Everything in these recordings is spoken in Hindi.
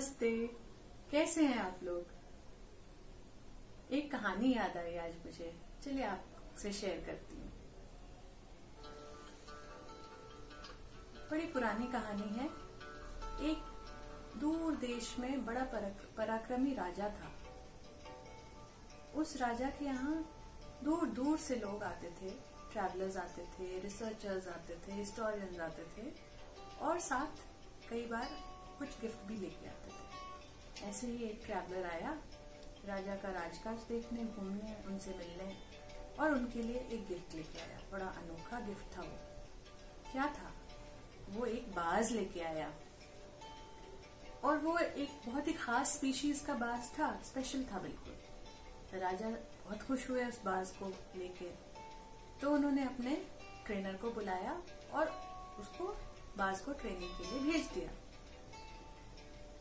नमस्ते। कैसे हैं आप लोग? एक कहानी याद आई आज मुझे, चलिए आपसे शेयर करती हूँ। बड़ी पुरानी कहानी है। एक दूर देश में बड़ा पराक्रमी राजा था। उस राजा के यहाँ दूर दूर से लोग आते थे, ट्रैवलर्स आते थे, रिसर्चर्स आते थे, हिस्टोरियंस आते थे और साथ कई बार कुछ गिफ्ट भी लेके आते थे। ऐसे ही एक ट्रैवलर आया राजा का राजकाज देखने, घूमने, उनसे मिलने और उनके लिए एक गिफ्ट लेके आया। बड़ा अनोखा गिफ्ट था वो। क्या था? वो एक बाज लेके आया और वो एक बहुत ही खास स्पीशीज का बाज था, स्पेशल था बिल्कुल। राजा बहुत खुश हुए उस बाज को लेके, तो उन्होंने अपने ट्रेनर को बुलाया और उसको बाज को ट्रेनिंग के लिए भेज दिया।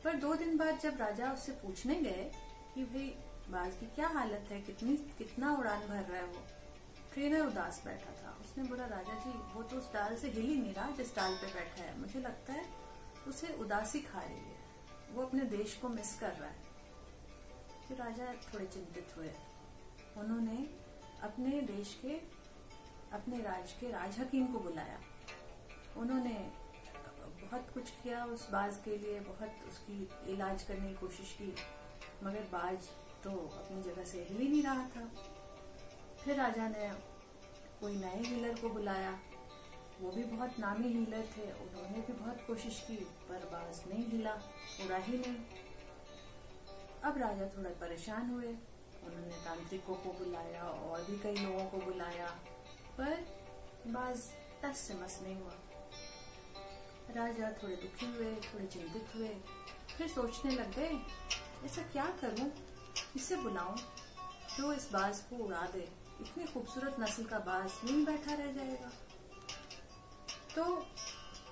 पर 2 दिन बाद जब राजा उससे पूछने गए कि भाई बाज की क्या हालत है, कितना उड़ान भर रहा है वो, ट्रेनर उदास बैठा था। उसने बोला, राजा जी वो तो उस डाल से हिल ही नहीं रहा जिस डाल पे बैठा है, मुझे लगता है उसे उदासी खा रही है, वो अपने देश को मिस कर रहा है। फिर राजा थोड़े चिंतित हुए। उन्होंने अपने देश के, अपने राज्य के राजहकीम को बुलाया। उन्होंने बहुत कुछ किया उस बाज के लिए, बहुत उसकी इलाज करने की कोशिश की, मगर बाज तो अपनी जगह से हिल ही नहीं रहा था। फिर राजा ने कोई नए हीलर को बुलाया। वो भी बहुत नामी हीलर थे, उन्होंने भी बहुत कोशिश की पर बाज नहीं हिला, उड़ा ही नहीं। अब राजा थोड़ा परेशान हुए। उन्होंने तांत्रिकों को बुलाया और भी कई लोगों को बुलाया, पर बाज टस से मस नहीं हुआ। राजा थोड़े दुखी हुए, थोड़े चिंतित हुए। फिर सोचने लग गए, ऐसा क्या करूं, किसे बुलाऊं जो इस बाज को उड़ा दे। इतनी खूबसूरत नस्ल का बाज नहीं बैठा रह जाएगा। तो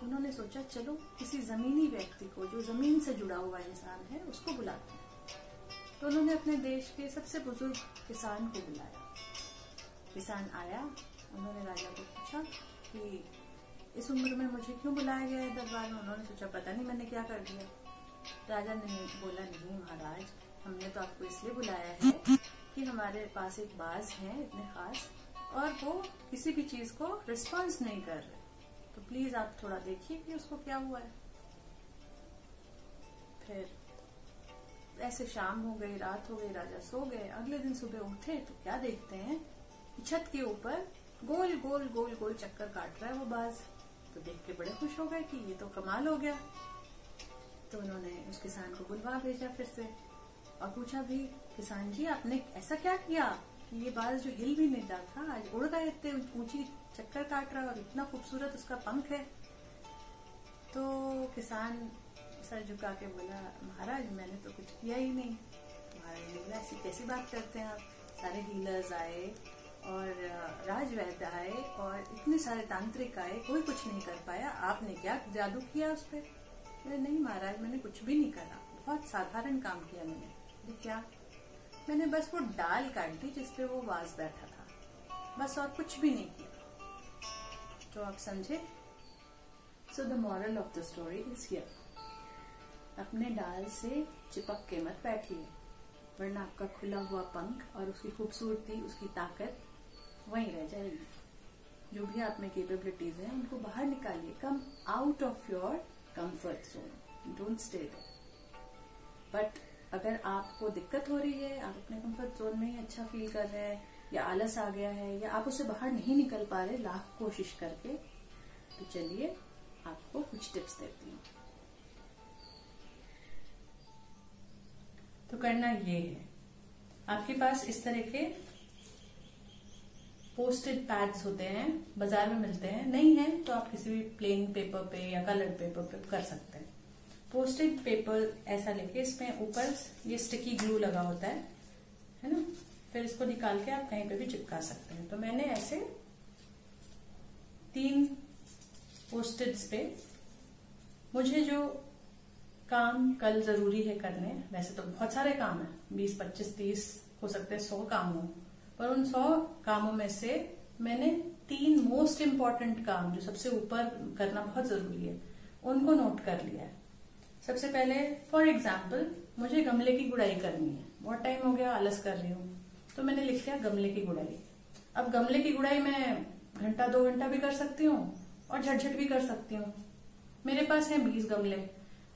उन्होंने सोचा, चलो किसी जमीनी व्यक्ति को, जो जमीन से जुड़ा हुआ इंसान है, उसको बुलाते हैं। तो उन्होंने अपने देश के सबसे बुजुर्ग किसान को बुलाया। किसान आया, उन्होंने राजा को पूछा कि इस उम्र में मुझे क्यों बुलाया गया है दरबार में। उन्होंने सोचा, पता नहीं मैंने क्या कर दिया। राजा ने बोला, नहीं महाराज, हमने तो आपको इसलिए बुलाया है कि हमारे पास एक बाज है इतने खास, और वो किसी भी चीज को रिस्पॉन्स नहीं कर रहे, तो प्लीज आप थोड़ा देखिए कि उसको क्या हुआ है। फिर ऐसे शाम हो गई, रात हो गई, राजा सो गए। अगले दिन सुबह उठे तो क्या देखते हैं, छत के ऊपर गोल गोल गोल गोल चक्कर काट रहा है वो बाज। तो देख के बड़े खुश हो गए कि ये तो कमाल हो गया। तो उन्होंने उस किसान को बुलवा भेजा फिर से और पूछा भी, किसान जी आपने ऐसा क्या किया कि ये बाज जो हिल भी नहीं रहा था आज उड़ गए, इतने ऊंची चक्कर काट रहा है और इतना खूबसूरत उसका पंख है। तो किसान सर झुका के बोला, महाराज मैंने तो कुछ किया ही नहीं। महाराज ने बोला, ऐसी कैसी बात करते हैं आप, सारे हीलर्स आए और राजवैद्य आए और इतने सारे तांत्रिक आए, कोई कुछ नहीं कर पाया, आपने क्या जादू किया उस पर? नहीं महाराज, मैंने कुछ भी नहीं करा, बहुत साधारण काम किया मैंने। क्या? मैंने बस वो डाल काट दी जिसपे वो बाज बैठा था, बस, और कुछ भी नहीं किया। तो आप समझे? So the moral of the story is here, अपने डाल से चिपक के मत बैठिए, वरना आपका खुला हुआ पंख और उसकी खूबसूरती, उसकी ताकत वहीं रह जाएगी। जो भी आप में कैपेबिलिटीज हैं उनको बाहर निकालिए। Come out of your comfort zone, don't stay there. But अगर आपको दिक्कत हो रही है, आप अपने कंफर्ट जोन में ही अच्छा फील कर रहे हैं, या आलस आ गया है, या आप उससे बाहर नहीं निकल पा रहे लाख कोशिश करके, तो चलिए आपको कुछ टिप्स देती हूँ। तो करना ये है, आपके पास इस तरह के पोस्टेड पैड्स होते हैं, बाजार में मिलते हैं। नहीं है तो आप किसी भी प्लेन पेपर पे या कलर्ड पेपर पे कर सकते हैं। पोस्टेड पेपर ऐसा लेके इसमें ऊपर ये स्टिकी ग्लू लगा होता है ना, फिर इसको निकाल के आप कहीं पे भी चिपका सकते हैं। तो मैंने ऐसे 3 पोस्टेड्स पे, मुझे जो काम कल जरूरी है करने, वैसे तो बहुत सारे काम है, 20, 25, 30 हो सकते हैं, 100 काम हो, पर उन 100 कामों में से मैंने 3 मोस्ट इम्पोर्टेंट काम जो सबसे ऊपर करना बहुत जरूरी है, उनको नोट कर लिया है। सबसे पहले फॉर एग्जाम्पल मुझे गमले की गुड़ाई करनी है, बहुत टाइम हो गया आलस कर रही हूँ, तो मैंने लिख लिया गमले की गुड़ाई। अब गमले की गुड़ाई मैं घंटा 2 घंटा भी कर सकती हूँ और झटझट भी कर सकती हूँ। मेरे पास है 20 गमले।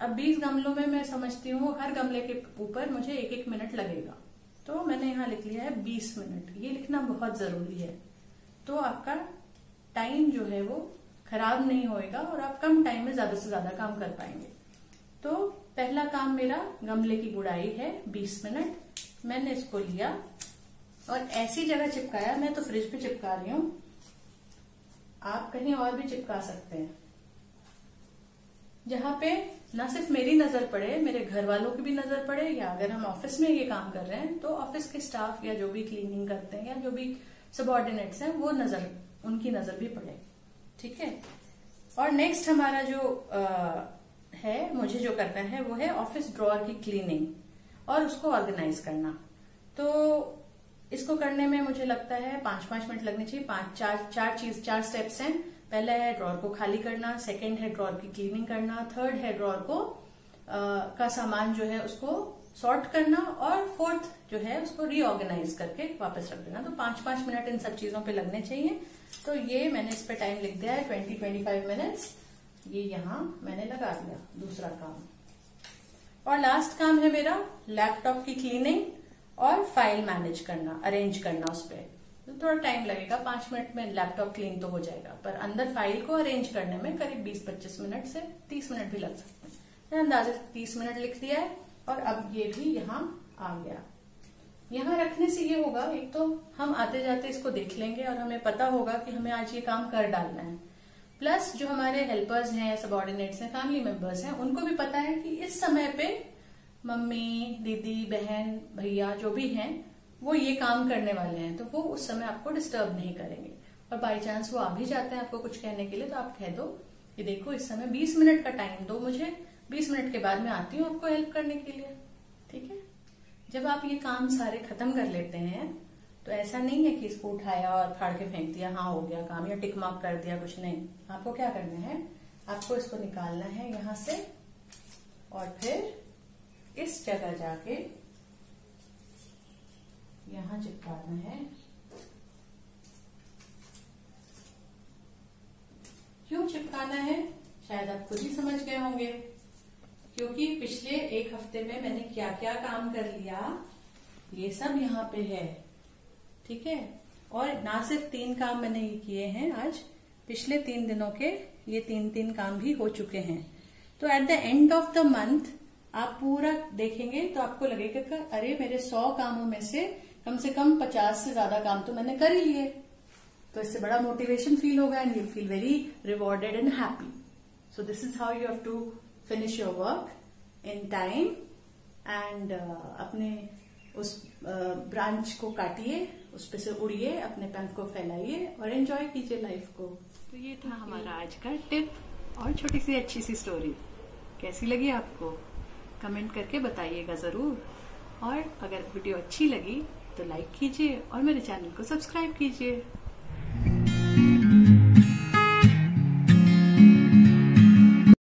अब 20 गमलों में मैं समझती हूँ हर गमले के ऊपर मुझे 1-1 मिनट लगेगा, तो मैंने यहाँ लिख लिया है 20 मिनट। ये लिखना बहुत जरूरी है, तो आपका टाइम जो है वो खराब नहीं होएगा और आप कम टाइम में ज्यादा से ज्यादा काम कर पाएंगे। तो पहला काम मेरा गमले की गुड़ाई है 20 मिनट। मैंने इसको लिया और ऐसी जगह चिपकाया, मैं तो फ्रिज पे चिपका रही हूँ, आप कहीं और भी चिपका सकते हैं, जहां पे ना सिर्फ मेरी नजर पड़े, मेरे घर वालों की भी नजर पड़े, या अगर हम ऑफिस में ये काम कर रहे हैं तो ऑफिस के स्टाफ या जो भी क्लीनिंग करते हैं या जो भी सबऑर्डिनेट्स हैं वो उनकी नजर भी पड़े। ठीक है। और नेक्स्ट हमारा जो है, मुझे जो करना है वो है ऑफिस ड्रॉअर की क्लीनिंग और उसको ऑर्गेनाइज करना। तो इसको करने में मुझे लगता है 5-5 मिनट लगने चाहिए। 4 स्टेप्स हैं। पहला है ड्रॉअर को खाली करना, सेकंड है ड्रॉअर की क्लीनिंग करना, थर्ड है ड्रॉअर को का सामान जो है उसको सॉर्ट करना, और फोर्थ जो है उसको रीऑर्गेनाइज करके वापस रख देना। तो 5-5 मिनट इन सब चीजों पे लगने चाहिए। तो ये मैंने इस पे टाइम लिख दिया है 20-25 मिनट्स। ये यहाँ मैंने लगा दिया दूसरा काम। और लास्ट काम है मेरा लैपटॉप की क्लीनिंग और फाइल मैनेज करना, अरेंज करना उस पर। तो थोड़ा टाइम लगेगा, 5 मिनट में लैपटॉप क्लीन तो हो जाएगा, पर अंदर फाइल को अरेंज करने में करीब 20-25 मिनट से 30 मिनट भी लग सकते हैं। मैंने अंदाजे 30 मिनट लिख दिया है। और अब ये भी यहाँ आ गया। यहाँ रखने से ये होगा, एक तो हम आते जाते इसको देख लेंगे और हमें पता होगा कि हमें आज ये काम कर डालना है। प्लस जो हमारे हेल्पर्स हैं, सबऑर्डिनेट्स हैं, फैमिली मेंबर्स हैं, उनको भी पता है कि इस समय पे मम्मी, दीदी, बहन, भैया जो भी हैं वो ये काम करने वाले हैं, तो वो उस समय आपको डिस्टर्ब नहीं करेंगे। और बाई चांस वो आ भी जाते हैं आपको कुछ कहने के लिए, तो आप कह दो कि देखो इस समय 20 मिनट का टाइम दो मुझे, 20 मिनट के बाद मैं आती हूँ आपको हेल्प करने के लिए। ठीक है। जब आप ये काम सारे खत्म कर लेते हैं तो ऐसा नहीं है कि इसको उठाया और फाड़ के फेंक दिया, हाँ हो गया काम, या टिक मार्क कर दिया, कुछ नहीं। आपको क्या करना है, आपको इसको निकालना है यहां से और फिर इस जगह जाके यहां चिपकाना है। क्यों चिपकाना है शायद आप खुद ही समझ गए होंगे, क्योंकि पिछले 1 हफ्ते में मैंने क्या क्या काम कर लिया ये सब यहाँ पे है। ठीक है। और ना सिर्फ 3 काम मैंने ये किए हैं आज, पिछले 3 दिनों के ये 3 काम भी हो चुके हैं। तो at the end of the month आप पूरा देखेंगे तो आपको लगेगा कि अरे मेरे 100 कामों में से कम 50 से ज्यादा काम तो मैंने कर ही लिए। तो इससे बड़ा मोटिवेशन फील होगा and you feel very rewarded and happy. So this is how you have to finish your work in time and अपने उस ब्रांच को काटिए, उस पे से उड़िए, अपने पंख को फैलाइए और एंजॉय कीजिए लाइफ को। तो ये था हमारा आज का टिप और छोटी सी अच्छी सी स्टोरी। कैसी लगी आपको कमेंट करके बताइएगा जरूर। और अगर वीडियो अच्छी लगी तो लाइक कीजिए और मेरे चैनल को सब्सक्राइब कीजिए।